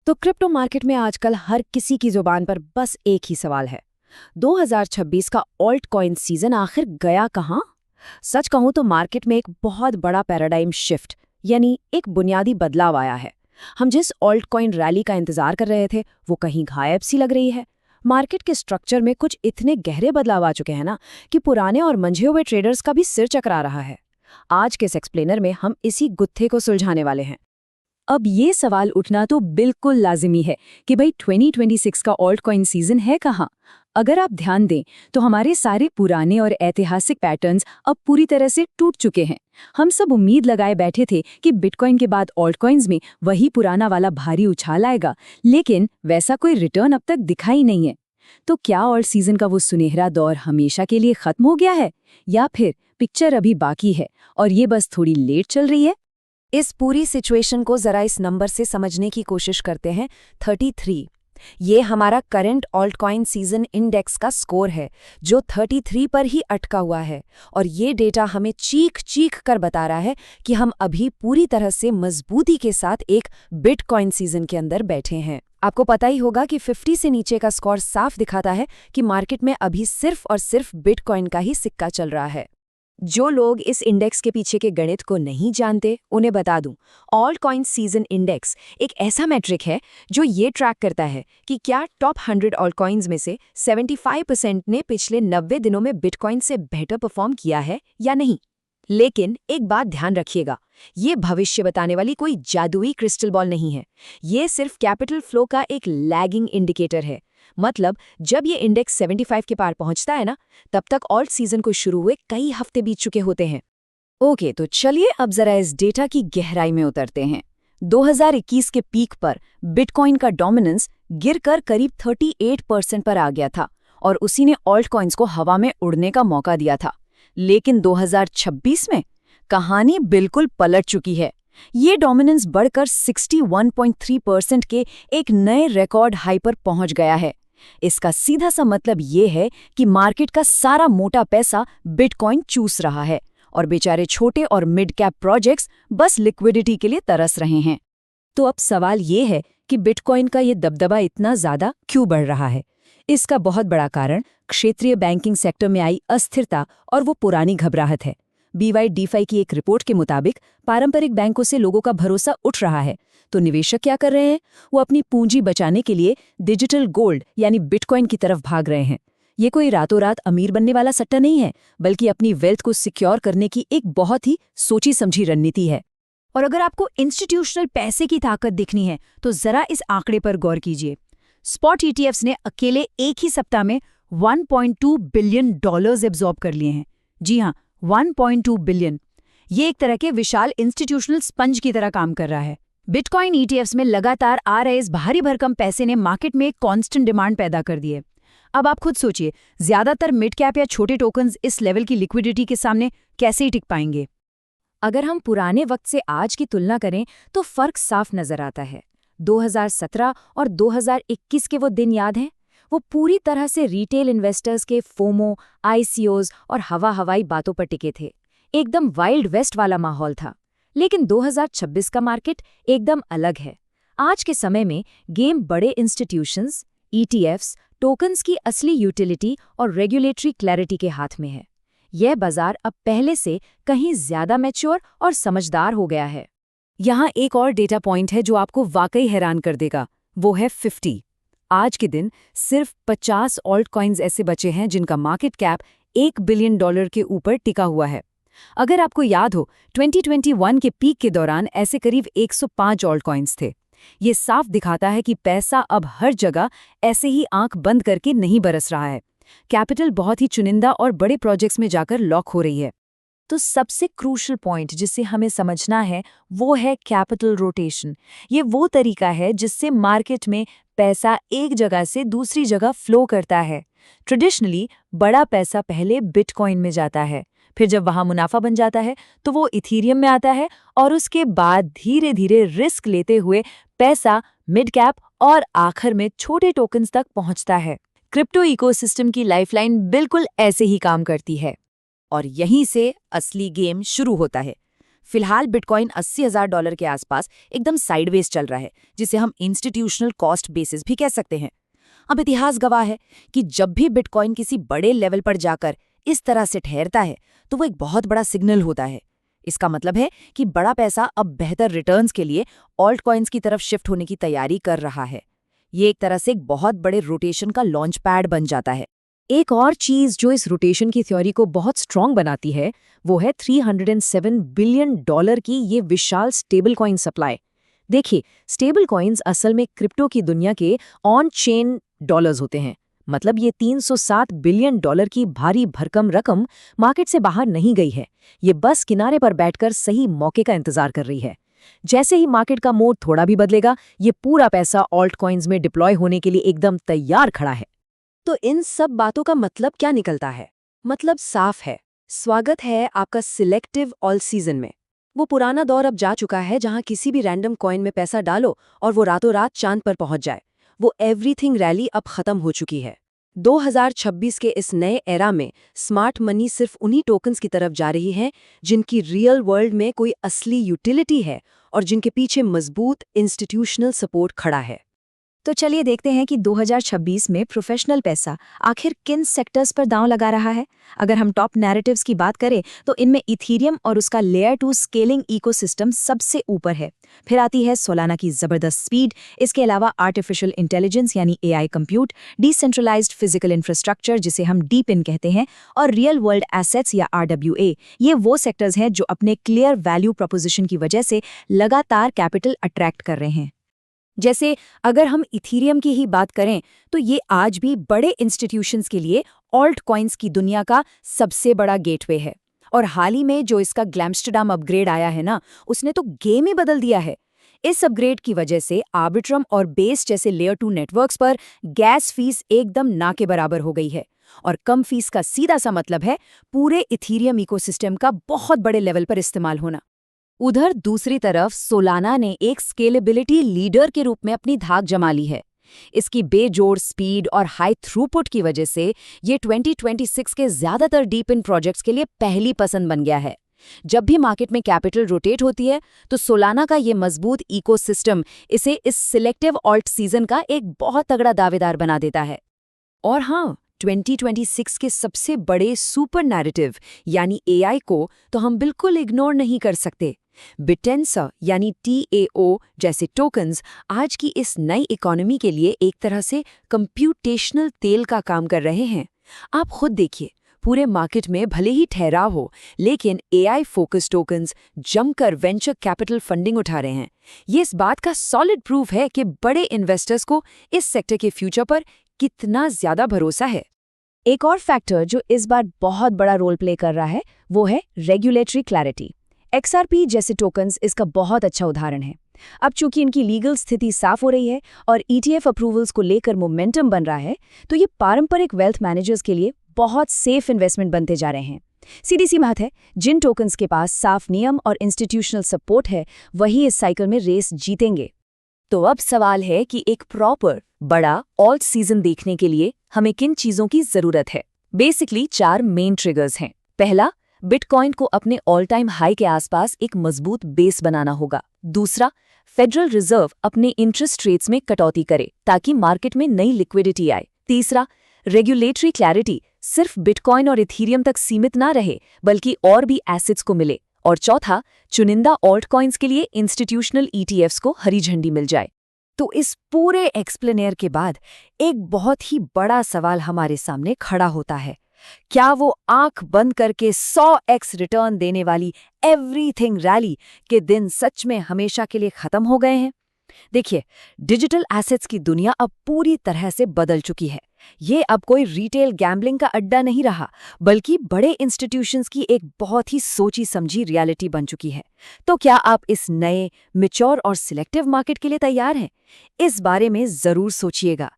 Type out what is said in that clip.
तो crypto market में आजकल हर किसी की जुबान पर बस एक ही सवाल है। 2026 का ऑल्ट कॉइन सीजन आखिर गया कहाँ? सच कहूं तो मार्केट में एक बहुत बड़ा पैराडाइम शिफ्ट यानी एक बुनियादी बदलाव आया है। हम जिस ऑल्ट कॉइन रैली का इंतजार कर रहे थे वो कहीं गायब सी लग रही है। मार्केट के स्ट्रक्चर में कुछ इतने गहरे बदलाव आ चुके हैं ना कि पुराने और मंझे हुए ट्रेडर्स का भी सिर चकरा रहा है। आज के इस एक्सप्लेनर में हम इसी गुत्थे को सुलझाने वाले हैं। अब ये सवाल उठना तो बिल्कुल लाजिमी है कि भाई 2026 का ऑल्ट कॉइन सीजन है कहाँ? अगर आप ध्यान दें तो हमारे सारे पुराने और ऐतिहासिक पैटर्न्स अब पूरी तरह से टूट चुके हैं। हम सब उम्मीद लगाए बैठे थे कि बिटकॉइन के बाद ऑल्ट कॉइन्स में वही पुराना वाला भारी उछाल आएगा, लेकिन वैसा कोई रिटर्न अब तक दिखा ही नहीं है। तो क्या ऑल्ट सीजन का वो सुनहरा दौर हमेशा के लिए खत्म हो गया है, या फिर पिक्चर अभी बाकी है और ये बस थोड़ी लेट चल रही है? इस पूरी सिचुएशन को जरा इस नंबर से समझने की कोशिश करते हैं। 33 ये हमारा current alt coin season index का स्कोर है जो 33 पर ही अटका हुआ है, और ये डेटा हमें चीख चीख कर बता रहा है कि हम अभी पूरी तरह से मजबूती के साथ एक बिटकॉइन सीजन के अंदर बैठे हैं। आपको पता ही होगा कि 50 से नीचे का स्कोर साफ दिखाता है कि मार्केट में अभी सिर्फ और सिर्फ बिटकॉइन का ही सिक्का चल रहा है। जो लोग इस इंडेक्स के पीछे के गणित को नहीं जानते उन्हें बता दूं, ऑल्ट कॉइन सीजन इंडेक्स एक ऐसा मैट्रिक है जो ये ट्रैक करता है कि क्या टॉप 100 ऑल्ट कॉइन्स में से 75% ने पिछले 90 दिनों में बिटकॉइन से बेटर परफॉर्म किया है या नहीं। लेकिन एक बात ध्यान रखिएगा, ये भविष्य बताने वाली कोई जादुई क्रिस्टल बॉल नहीं है। ये सिर्फ कैपिटल फ्लो का एक लैगिंग इंडिकेटर है। मतलब जब ये इंडेक्स 75 के पार पहुंचता है ना, तब तक ऑल्ट सीजन को शुरू हुए कई हफ्ते बीत चुके होते हैं। ओके, तो चलिए अब जरा इस डेटा की गहराई में उतरते हैं। 2021 के पीक पर बिटकॉइन का डोमिनेंस गिरकर करीब 38% पर आ गया था और उसी ने ऑल्ट कॉइन्स को हवा में उड़ने का मौका दिया था। लेकिन 2026 में कहानी बिल्कुल पलट चुकी है। ये डोमिनेंस बढ़कर 61.3% के एक नए रिकॉर्ड हाई पर पहुंच गया है। इसका सीधा सा मतलब ये है कि मार्केट का सारा मोटा पैसा बिटकॉइन चूस रहा है और बेचारे छोटे और मिड कैप प्रोजेक्ट्स बस लिक्विडिटी के लिए तरस रहे हैं। तो अब सवाल ये है कि बिटकॉइन का ये दबदबा इतना ज्यादा क्यों बढ़ रहा है? इसका बहुत बड़ा कारण क्षेत्रीय बैंकिंग सेक्टर में आई अस्थिरता और वो पुरानी घबराहट है। BY-DeFi की एक रिपोर्ट के मुताबिक पारंपरिक बैंकों से लोगों का भरोसा उठ रहा है। तो निवेशक क्या कर रहे हैं? वो अपनी पूंजी बचाने के लिए डिजिटल गोल्ड यानी बिटकॉइन की तरफ भाग रहे हैं। ये कोई रातों रात अमीर बनने वाला सट्टा नहीं है, बल्कि अपनी वेल्थ को सिक्योर करने की एक बहुत ही सोची समझी रणनीति है। और अगर आपको इंस्टीट्यूशनल पैसे की ताकत दिखनी है तो जरा इस आंकड़े पर गौर कीजिए। स्पॉट ETFs ने अकेले एक ही सप्ताह में $1.2 बिलियन एब्जॉर्ब कर लिए हैं। जी हाँ, 1.2 बिलियन। ये एक तरह के विशाल इंस्टीट्यूशनल स्पंज की तरह काम कर रहा है। बिटकॉइन ETFs में लगातार आ रहे इस भारी भरकम पैसे ने मार्केट में एक कांस्टेंट डिमांड पैदा कर दी है। अब आप खुद सोचिए, ज्यादातर मिड कैप या छोटे टोकन्स इस लेवल की लिक्विडिटी के सामने कैसे ही टिक पाएंगे? अगर हम पुराने वक्त से आज की तुलना करें तो फर्क साफ नजर आता है। 2017 और 2021 के वो दिन याद हैं? वो पूरी तरह से रिटेल इन्वेस्टर्स के फोमो, ICOs और हवाई बातों पर टिके थे। एकदम वाइल्ड वेस्ट वाला माहौल था। लेकिन 2026 का मार्केट एकदम अलग है। आज के समय में गेम बड़े इंस्टीट्यूशंस, ETFs, टोकन्स की असली यूटिलिटी और रेगुलेटरी क्लैरिटी के हाथ में है। यह बाजार अब पहले से कहीं ज्यादा मैच्योर और समझदार हो गया है। यहाँ एक और डेटा पॉइंट है जो आपको वाकई हैरान कर देगा, वो है 50। आज के दिन सिर्फ 50 ऑल्ट कॉइन्स ऐसे बचे हैं जिनका मार्केट कैप $1 बिलियन के ऊपर टिका हुआ है। अगर आपको याद हो, 2021 के पीक के दौरान ऐसे करीब 105 ऑल्ट कॉइन्स थे। ये साफ दिखाता है कि पैसा अब हर जगह ऐसे ही आंख बंद करके नहीं बरस रहा है। कैपिटल बहुत ही चुनिंदा और बड़े प्रोजेक्ट्स में जाकर लॉक हो रही है। तो सबसे क्रूशल पॉइंट जिसे हमें समझना है वो है कैपिटल रोटेशन। ये वो तरीका है जिससे मार्केट में पैसा एक जगह से दूसरी जगह फ्लो करता है। ट्रेडिशनली बड़ा पैसा पहले बिटकॉइन में जाता है, फिर जब वहां मुनाफा बन जाता है तो वो इथीरियम में आता है, और उसके बाद धीरे धीरे रिस्क लेते हुए पैसा मिड कैप और आखिर में छोटे टोकन्स तक पहुंचता है। क्रिप्टो इकोसिस्टम की लाइफलाइन बिल्कुल ऐसे ही काम करती है। और यहीं से असली गेम शुरू होता है। फिलहाल बिटकॉइन $80,000 के आसपास एकदम साइडवेज चल रहा है, जिसे हम इंस्टीट्यूशनल कॉस्ट बेसिस भी कह सकते हैं। अब इतिहास गवाह है कि जब भी बिटकॉइन किसी बड़े लेवल पर जाकर इस तरह से ठहरता है तो वो एक बहुत बड़ा सिग्नल होता है। इसका मतलब है कि बड़ा पैसा अब बेहतर रिटर्न्स के लिए ऑल्ट कॉइन्स की तरफ शिफ्ट होने की तैयारी कर रहा है। ये एक तरह से एक बहुत बड़े रोटेशन का लॉन्च पैड बन जाता है। एक और चीज जो इस रोटेशन की थ्योरी को बहुत स्ट्रांग बनाती है वो है $307 बिलियन की ये विशाल स्टेबल कॉइन सप्लाई। देखिए, स्टेबल कॉइन्स असल में क्रिप्टो की दुनिया के ऑन चेन डॉलर्स होते हैं। मतलब ये $307 बिलियन की भारी भरकम रकम मार्केट से बाहर नहीं गई है, ये बस किनारे पर बैठकर सही मौके का इंतजार कर रही है। जैसे ही मार्केट का मोड थोड़ा भी बदलेगा, ये पूरा पैसा ऑल्ट कॉइन्स में डिप्लॉय होने के लिए एकदम तैयार खड़ा है। तो इन सब बातों का मतलब क्या निकलता है? मतलब साफ है। स्वागत है आपका सिलेक्टिव ऑल सीजन में। वो पुराना दौर अब जा चुका है जहां किसी भी रैंडम कॉइन में पैसा डालो और वो रातों रात चांद पर पहुंच जाए। वो एवरीथिंग रैली अब खत्म हो चुकी है। 2026 के इस नए एरा में स्मार्ट मनी सिर्फ उन्हीं टोकन्स की तरफ जा रही है जिनकी रियल वर्ल्ड में कोई असली यूटिलिटी है और जिनके पीछे मजबूत इंस्टीट्यूशनल सपोर्ट खड़ा है। तो चलिए देखते हैं कि 2026 में प्रोफेशनल पैसा आखिर किन सेक्टर्स पर दांव लगा रहा है। अगर हम टॉप नैरेटिव्स की बात करें तो इनमें इथीरियम और उसका लेयर 2 स्केलिंग इकोसिस्टम सबसे ऊपर है। फिर आती है सोलाना की जबरदस्त स्पीड, इसके अलावा आर्टिफिशियल इंटेलिजेंस यानी AI compute, decentralised physical infrastructure जिसे हम डीप इन कहते हैं, और रियल वर्ल्ड एसेट्स या आरडब्ल्यूए। ये वो सेक्टर्स हैं जो अपने क्लियर वैल्यू प्रोपोजिशन की वजह से लगातार कैपिटल अट्रैक्ट कर रहे हैं। जैसे अगर हम इथीरियम की ही बात करें तो ये आज भी बड़े इंस्टीट्यूशंस के लिए ऑल्ट कॉइन्स की दुनिया का सबसे बड़ा गेटवे है। और हाल ही में जो इसका ग्लैमस्टरडम अपग्रेड आया है ना, उसने तो गेम ही बदल दिया है। इस अपग्रेड की वजह से आर्बिट्रम और बेस जैसे लेयर 2 नेटवर्क्स पर गैस फीस एकदम ना के बराबर हो गई है। और कम फीस का सीधा सा मतलब है पूरे इथीरियम इकोसिस्टम का बहुत बड़े लेवल पर इस्तेमाल होना। उधर दूसरी तरफ सोलाना ने एक स्केलेबिलिटी लीडर के रूप में अपनी धाक जमा ली है। इसकी बेजोड़ स्पीड और हाई थ्रूपुट की वजह से ये 2026 के ज्यादातर डीप इन प्रोजेक्ट्स के लिए पहली पसंद बन गया है। जब भी मार्केट में कैपिटल रोटेट होती है तो सोलाना का ये मजबूत इकोसिस्टम इसे इस सिलेक्टिव ऑल्ट सीजन का एक बहुत तगड़ा दावेदार बना देता है। और हाँ, 2026 के सबसे बड़े सुपर नैरेटिव यानी एआई को तो हम बिल्कुल इग्नोर नहीं कर सकते। बिटेंसा यानी TAO जैसे टोकन्स आज की इस नई इकोनॉमी के लिए एक तरह से कंप्यूटेशनल तेल का काम कर रहे हैं। आप खुद देखिए, पूरे मार्केट में भले ही ठहराव हो, लेकिन AI फोकस टोकन्स जमकर वेंचर कैपिटल फंडिंग उठा रहे हैं। ये इस बात का सॉलिड प्रूफ है कि बड़े इन्वेस्टर्स को इस सेक्टर के फ्यूचर पर कितना ज्यादा भरोसा है। एक और फैक्टर जो इस बार बहुत बड़ा रोल प्ले कर रहा है वो है रेगुलेटरी क्लैरिटी। XRP जैसे टोकन्स इसका बहुत अच्छा उदाहरण है। अब चूंकि इनकी लीगल स्थिति साफ हो रही है और ETF अप्रूवल्स को लेकर मोमेंटम बन रहा है, तो ये पारंपरिक वेल्थ मैनेजर्स के लिए बहुत सेफ इन्वेस्टमेंट बनते जा रहे हैं। सीधी सी बात है, जिन टोकन्स के पास साफ नियम और इंस्टीट्यूशनल सपोर्ट है वही इस साइकिल में रेस जीतेंगे। तो अब सवाल है कि एक प्रॉपर बड़ा ऑल्ट सीजन देखने के लिए हमें किन चीजों की जरूरत है। बेसिकली 4 मेन ट्रिगर्स हैं। पहला, बिटकॉइन को अपने ऑल टाइम हाई के आसपास एक मजबूत बेस बनाना होगा। दूसरा, फेडरल रिजर्व अपने इंटरेस्ट रेट्स में कटौती करे ताकि मार्केट में नई लिक्विडिटी आए। तीसरा, रेगुलेटरी क्लैरिटी सिर्फ बिटकॉइन और इथीरियम तक सीमित ना रहे बल्कि और भी एसेट्स को मिले। और चौथा, चुनिंदा ऑल्ट कॉइन्स के लिए इंस्टीट्यूशनल ETFs को हरी झंडी मिल जाए। तो इस पूरे एक्सप्लेनेयर के बाद एक बहुत ही बड़ा सवाल हमारे सामने खड़ा होता है, क्या वो आंख बंद करके 100x रिटर्न देने वाली एवरीथिंग रैली के दिन सच में हमेशा के लिए खत्म हो गए हैं? देखिए, डिजिटल एसेट्स की दुनिया अब पूरी तरह से बदल चुकी है। ये अब कोई रिटेल गैम्बलिंग का अड्डा नहीं रहा, बल्कि बड़े इंस्टीट्यूशंस की एक बहुत ही सोची समझी रियलिटी बन चुकी है। तो क्या आप इस नए, मैच्योर और सिलेक्टिव मार्केट के लिए तैयार हैं? इस बारे में जरूर सोचिएगा।